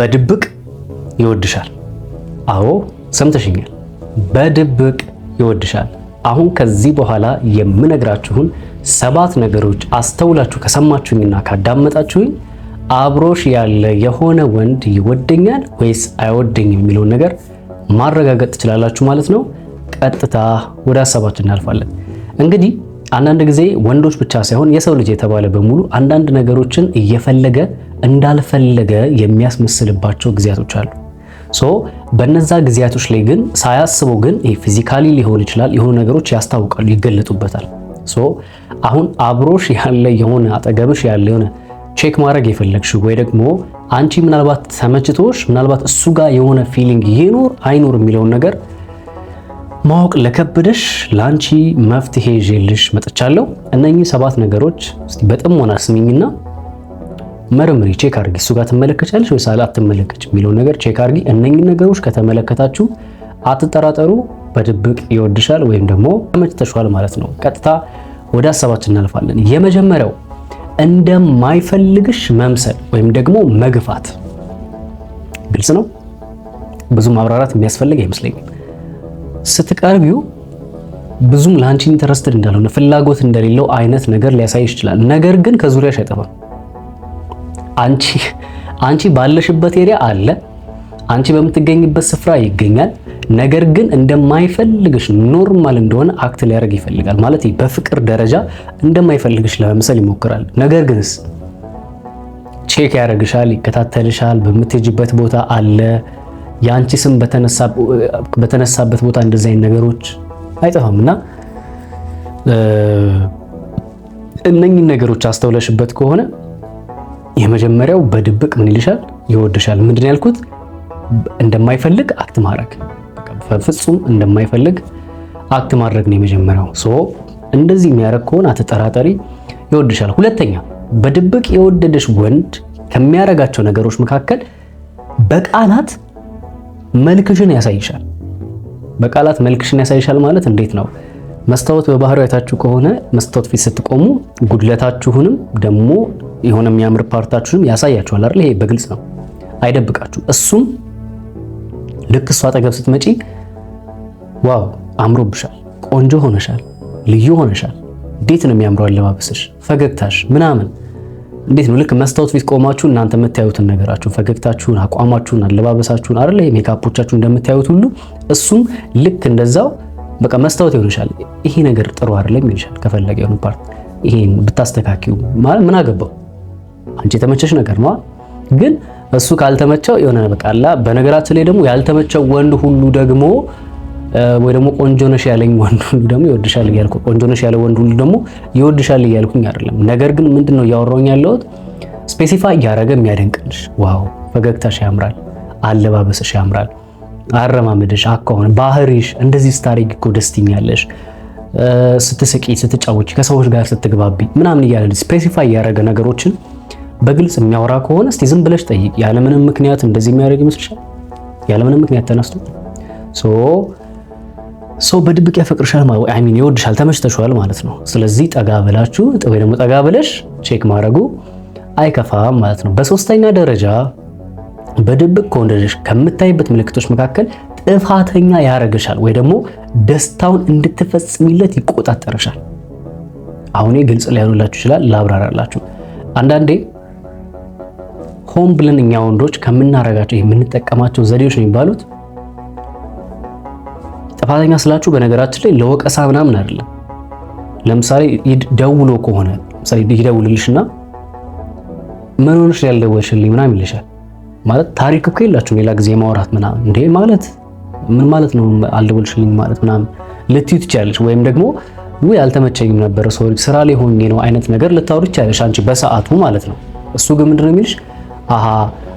በድብቅ ይወድሻል። አዎ ሰምተሽኛል፣ በድብቅ ይወድሻል። አሁን ከዚህ በኋላ የምነግራችሁን 7 ነገሮች አስተውላችሁ ከሰማችሁኝና ካዳመጣችሁኝ አብሮሽ ያለ የሆነ ወንድ ይወደኛል ወይስ አይወደኝም የሚለውን ነገር ማረጋገጥ ትችላላችሁ ማለት ነው። ቀጥታ ወደ ሐሳባችን እናልፋለን። እንግዲህ አንዳንድ ጊዜ ወንዶች ብቻ ሳይሆን የሰው ልጅ የተባለ በሙሉ አንዳንድ ነገሮችን እየፈለገ እንዳልፈለገ የሚያስመስልባቸው ጊዜያቶች አሉ። በነዛ ጊዜያቶች ላይ ግን ሳያስበው ግን ፊዚካሊ ሊሆን ይችላል የሆኑ ነገሮች ያስታውቃሉ፣ ይገለጡበታል። አሁን አብሮሽ ያለ የሆነ አጠገብሽ ያለ የሆነ ቼክ ማድረግ የፈለግሽው ወይ ደግሞ አንቺ ምናልባት ተመችቶሽ ምናልባት እሱ ጋር የሆነ ፊሊንግ ይኖር አይኖር የሚለውን ነገር ማወቅ ለከበደሽ ለአንቺ መፍትሄ ይዤልሽ መጥቻለሁ። እነኚህ 7 ነገሮች እስቲ በጥሞና ስሚኝና መርምሪ፣ ቼክ አድርጊ። እሱ ጋር ትመለከቻለሽ ወይስ አትመለከች የሚለውን ነገር ቼክ አድርጊ። እነኚህ ነገሮች ከተመለከታችሁ አትጠራጠሩ፣ በድብቅ ይወድሻል ወይም ደግሞ ተመችተሻል ማለት ነው። ቀጥታ ወደ ሐሳባችን እናልፋለን። የመጀመሪያው እንደማይፈልግሽ መምሰል ወይም ደግሞ መግፋት። ግልጽ ነው፣ ብዙ ማብራራት የሚያስፈልግ አይመስለኝም። ስትቀርቢው ብዙም ላንቺ ኢንተረስትድ እንዳልሆነ ፍላጎት እንደሌለው አይነት ነገር ሊያሳይሽ ይችላል። ነገር ግን ከዙሪያሽ አይጠፋም። አንቺ ባለሽበት ኤሪያ አለ፣ አንቺ በምትገኝበት ስፍራ ይገኛል። ነገር ግን እንደማይፈልግሽ ኖርማል እንደሆነ አክት ሊያደርግ ይፈልጋል። ማለት በፍቅር ደረጃ እንደማይፈልግሽ ለመምሰል ይሞክራል። ነገር ግንስ ቼክ ያደርግሻል፣ ይከታተልሻል። በምትሄጂበት ቦታ አለ፣ የአንቺ ስም በተነሳበት ቦታ እንደዚህ አይነት ነገሮች አይጠፋምና እነኚህ ነገሮች አስተውለሽበት ከሆነ የመጀመሪያው በድብቅ ምን ይልሻል? ይወድሻል። ምንድን ያልኩት? እንደማይፈልግ አክት ማድረግ፣ በፍጹም እንደማይፈልግ አክት ማድረግ ነው የመጀመሪያው። እንደዚህ የሚያደርግ ከሆነ አትጠራጠሪ፣ ይወድሻል። ሁለተኛ በድብቅ የወደደሽ ወንድ ከሚያደርጋቸው ነገሮች መካከል በቃላት መልክሽን ያሳይሻል። በቃላት መልክሽን ያሳይሻል ማለት እንዴት ነው? መስታወት በባህሪው አይታችሁ ከሆነ መስታወት ፊት ስትቆሙ ጉድለታችሁንም ደግሞ የሆነ የሚያምር ፓርታችሁንም ያሳያችኋል አይደል? ይሄ በግልጽ ነው፣ አይደብቃችሁ። እሱም ልክ እሷ አጠገብ ስትመጪ ዋው አምሮብሻል፣ ቆንጆ ሆነሻል፣ ልዩ ሆነሻል፣ እንዴት ነው የሚያምረው አለባበስሽ፣ ፈገግታሽ ምናምን እንዴት ነው? ልክ መስታወት ፊት ቆማችሁ እናንተ የምታዩትን ነገራችሁ፣ ፈገግታችሁን፣ አቋማችሁን፣ አለባበሳችሁን አይደል ሜካፖቻችሁ እንደምታዩት ሁሉ እሱም ልክ እንደዛው በቃ መስታወት ይሆንሻል። ይሄ ነገር ጥሩ አይደለም ይልሻል። ከፈለገ የሆነ ፓርት ይሄን ብታስተካክዩ ማለት ምን አገባው? አንቺ የተመቸሽ ነገር ነው። ግን እሱ ካልተመቸው የሆነ በቃ አላ። በነገራችን ላይ ደግሞ ያልተመቸው ወንድ ሁሉ ደግሞ ወይ ደግሞ ቆንጆ ነሽ ያለኝ ወንድ ሁሉ ደግሞ ይወድሻል እያልኩ ቆንጆ ነሽ ያለ ወንድ ሁሉ ደግሞ ይወድሻል እያልኩኝ አይደለም። ነገር ግን ምንድነው እያወራሁኝ ያለሁት ስፔሲፋይ እያደረገ የሚያደንቅልሽ፣ ዋው ፈገግታሽ ያምራል፣ አለባበስሽ ያምራል፣ አረማመድሽ፣ አካውን፣ ባህሪሽ እንደዚህ ስታረጊ እኮ ደስ ትኛለሽ፣ ስትስቂ፣ ስትጫወቺ፣ ከሰዎች ጋር ስትግባቢ ምናምን እያለ ስፔሲፋይ እያደረገ ነገሮችን በግልጽ የሚያወራ ከሆነ እስቲ ዝም ብለሽ ጠይቂ። ያለምንም ምክንያት እንደዚህ የሚያደርግ ይመስልሻል? ያለምንም ምክንያት ተነስቶ በድብቅ ያፈቅርሻል ማለት አይ ሚን ይወድሻል፣ ተመችተሻል ማለት ነው። ስለዚህ ጠጋ ብላችሁ ወይ ደግሞ ጠጋ ብለሽ ቼክ ማድረጉ አይከፋም ማለት ነው። በሶስተኛ ደረጃ በድብቅ ከወንድልሽ ከምታይበት ምልክቶች መካከል ጥፋተኛ ያደርግሻል ወይ ደግሞ ደስታውን እንድትፈጽሚለት ይቆጣጠርሻል። አሁን ግልጽ ላይሆንላችሁ ይችላል፣ ላብራራላችሁ። አንዳንዴ ሆን ብለን እኛ ወንዶች ከምናረጋቸው የምንጠቀማቸው ዘዴዎች ነው የሚባሉት። ጥፋተኛ ስላችሁ በነገራችን ላይ ለወቀሳ ምናምን አይደለም። ለምሳሌ ደውሎ ከሆነ ለምሳሌ ይደውልልሽና ምን ሆነሽ ያልደወልሽልኝ ምናምን ይልሻል። ማለት ታሪክ እኮ የላችሁ ሌላ ጊዜ ማውራት ምናምን እንዴ ማለት ምን ማለት ነው አልደወልሽልኝ ማለት ምናምን ልትዩ ትችያለሽ። ወይም ደግሞ ወይ አልተመቸኝም ነበር ሶሪ ስራ ላይ ሆኜ ነው አይነት ነገር ልታወሪ ትችያለሽ አንቺ በሰዓቱ ማለት ነው። እሱ ግን ምንድነው የሚልሽ? አሃ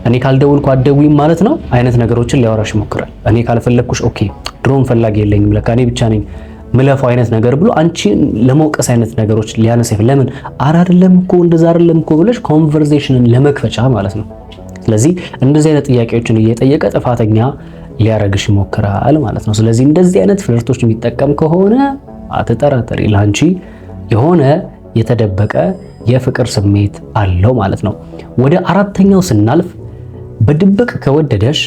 እኔ ካልደውልኩ አትደውይም ማለት ነው አይነት ነገሮችን ሊያወራሽ ይሞክራል። እኔ ካልፈለኩሽ ኦኬ ድሮም ፈላጊ የለኝም ለካ እኔ ብቻ ነኝ ምለፋው አይነት ነገር ብሎ አንቺ ለመውቀስ አይነት ነገሮች ሊያነሳ ለምን አይደለም እኮ እንደዛ አይደለም እኮ ብለሽ ኮንቨርሴሽንን ለመክፈቻ ማለት ነው። ስለዚህ እንደዚህ አይነት ጥያቄዎችን እየጠየቀ ጥፋተኛ ሊያረግሽ ይሞክራል ማለት ነው። ስለዚህ እንደዚህ አይነት ፍለርቶች የሚጠቀም ከሆነ አትጠራጠሪ፣ ላንቺ የሆነ የተደበቀ የፍቅር ስሜት አለው ማለት ነው። ወደ አራተኛው ስናልፍ በድብቅ ከወደደሽ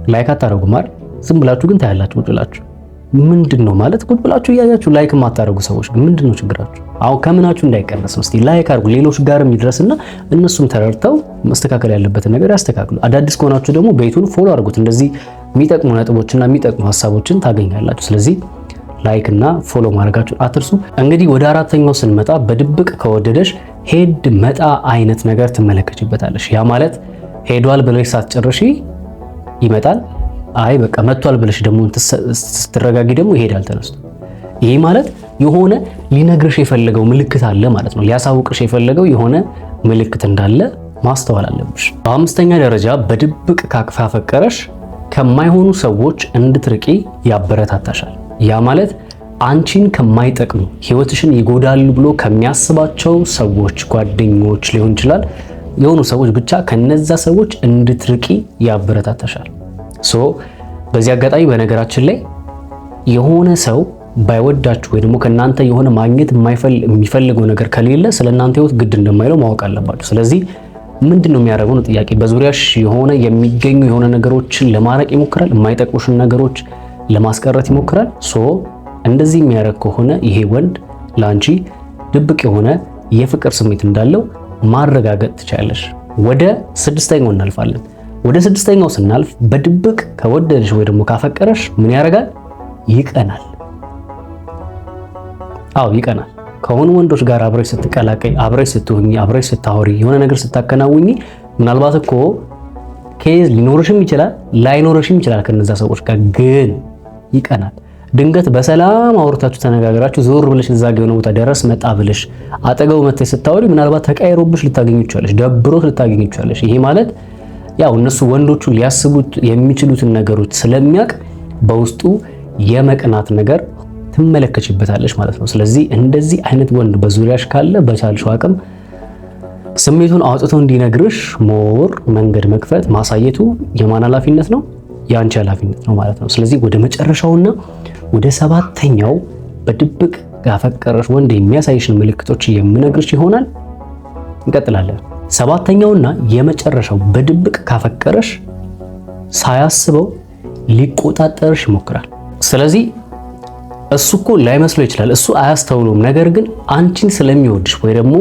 ላይክ አታረጉም አይደል? ዝም ብላችሁ ግን ታያላችሁ ቁጭ ብላችሁ። ምንድነው ማለት ቁጭ ብላችሁ እያያችሁ ላይክ የማታረጉ ሰዎች ግን ምንድነው ችግራችሁ? ከምናችሁ እንዳይቀነስ እስቲ ላይክ አድርጉ፣ ሌሎች ጋርም ይድረስና እነሱም ተረድተው መስተካከል ያለበትን ነገር ያስተካክሉ። አዳዲስ ከሆናችሁ ደግሞ ቤቱን ፎሎ አድርጉት። እንደዚህ የሚጠቅሙ ነጥቦችና የሚጠቅሙ ሀሳቦችን ታገኛላችሁ። ስለዚህ ላይክ እና ፎሎ ማድረጋችሁን አትርሱ። እንግዲህ ወደ አራተኛው ስንመጣ በድብቅ ከወደደሽ ሄድ መጣ አይነት ነገር ትመለከችበታለሽ። ያ ማለት ሄዷል ብለሽ ሳትጨርሺ ይመጣል። አይ በቃ መጥቷል ብለሽ ደግሞ ስትረጋጊ ደግሞ ይሄዳል ተነስቶ። ይሄ ማለት የሆነ ሊነግርሽ የፈለገው ምልክት አለ ማለት ነው። ሊያሳውቅሽ የፈለገው የሆነ ምልክት እንዳለ ማስተዋል አለብሽ። በአምስተኛ ደረጃ በድብቅ ካፈቀረሽ ከማይሆኑ ሰዎች እንድትርቂ ያበረታታሻል። ያ ማለት አንቺን ከማይጠቅሙ ህይወትሽን ይጎዳሉ ብሎ ከሚያስባቸው ሰዎች፣ ጓደኞች ሊሆን ይችላል የሆኑ ሰዎች ብቻ ከነዛ ሰዎች እንድትርቂ ያበረታታሻል። በዚህ አጋጣሚ በነገራችን ላይ የሆነ ሰው ባይወዳችሁ ወይ ደግሞ ከናንተ የሆነ ማግኘት የሚፈልገው ነገር ከሌለ ስለናንተ ህይወት ግድ እንደማይለው ማወቅ አለባችሁ። ስለዚህ ምንድነው የሚያደርገው ነው ጥያቄ። በዙሪያሽ የሆነ የሚገኙ የሆነ ነገሮችን ለማራቅ ይሞክራል፣ የማይጠቅሙሽን ነገሮች ለማስቀረት ይሞክራል። እንደዚህ የሚያደርግ ከሆነ ይሄ ወንድ ላንቺ ድብቅ የሆነ የፍቅር ስሜት እንዳለው ማረጋገጥ ትችላለሽ። ወደ ስድስተኛው እናልፋለን። ወደ ስድስተኛው ስናልፍ በድብቅ ከወደደሽ ወይ ደግሞ ካፈቀረሽ ምን ያደርጋል? ይቀናል። ይቀናል። ከሆኑ ወንዶች ጋር አብረሽ ስትቀላቀይ፣ አብረሽ ስትሆኚ፣ አብረሽ ስታወሪ፣ የሆነ ነገር ስታከናውኚ ምናልባት እኮ ኬዝ ሊኖርሽም ይችላል ላይኖርሽም ይችላል ከነዛ ሰዎች ጋር ግን ይቀናል። ድንገት በሰላም አውርታችሁ ተነጋግራችሁ ዞር ብለሽ እዛ ጋር የሆነ ቦታ ደረስ መጣ ብለሽ አጠገቡ መተሽ ስታወሪ ምናልባት ተቀይሮብሽ ልታገኙ ይችላልሽ፣ ደብሮት ልታገኙ ይችላልሽ። ይሄ ማለት ያው እነሱ ወንዶቹ ሊያስቡት የሚችሉትን ነገሮች ስለሚያውቅ በውስጡ የመቅናት ነገር ትመለከችበታለሽ ማለት ነው። ስለዚህ እንደዚህ አይነት ወንድ በዙሪያሽ ካለ በቻልሽው አቅም ስሜቱን አውጥቶ እንዲነግርሽ ሞር መንገድ መክፈት ማሳየቱ የማን ኃላፊነት ነው? የአንቺ ኃላፊነት ነው ማለት ነው። ስለዚህ ወደ መጨረሻውና ወደ ሰባተኛው በድብቅ ያፈቀረሽ ወንድ የሚያሳይሽን ምልክቶች የምነግርሽ ይሆናል። እንቀጥላለን። ሰባተኛውና የመጨረሻው በድብቅ ካፈቀረሽ ሳያስበው ሊቆጣጠርሽ ይሞክራል። ስለዚህ እሱ እኮ ላይመስለው ይችላል፣ እሱ አያስተውሉም። ነገር ግን አንቺን ስለሚወድሽ ወይ ደግሞ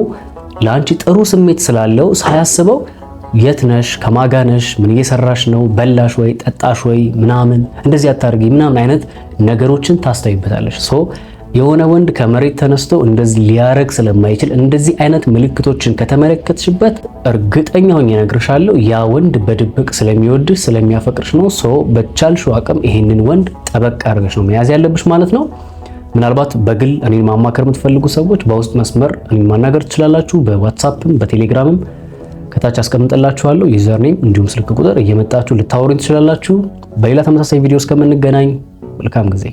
ለአንቺ ጥሩ ስሜት ስላለው ሳያስበው የት ነሽ፣ ከማጋነሽ፣ ምን እየሰራሽ ነው፣ በላሽ ወይ ጠጣሽ ወይ ምናምን እንደዚህ አታርጊ ምናምን አይነት ነገሮችን ታስተውይበታለሽ። የሆነ ወንድ ከመሬት ተነስቶ እንደዚህ ሊያረግ ስለማይችል እንደዚህ አይነት ምልክቶችን ከተመለከትሽበት እርግጠኛ ሆኜ እነግርሻለሁ ያ ወንድ በድብቅ ስለሚወድሽ ስለሚያፈቅርሽ ነው። በቻልሽው አቅም ይሄንን ወንድ ጠበቅ አድርገሽ ነው መያዝ ያለብሽ ማለት ነው። ምናልባት በግል እኔን ማማከር የምትፈልጉ ሰዎች በውስጥ መስመር እኔን ማናገር ትችላላችሁ። በዋትስአፕም በቴሌግራምም ከታች አስቀምጥላችኋለሁ ዩዘርኔም እንዲሁም ስልክ ቁጥር እየመጣችሁ ልታወሩኝ ትችላላችሁ። በሌላ ተመሳሳይ ቪዲዮ እስከምንገናኝ መልካም ጊዜ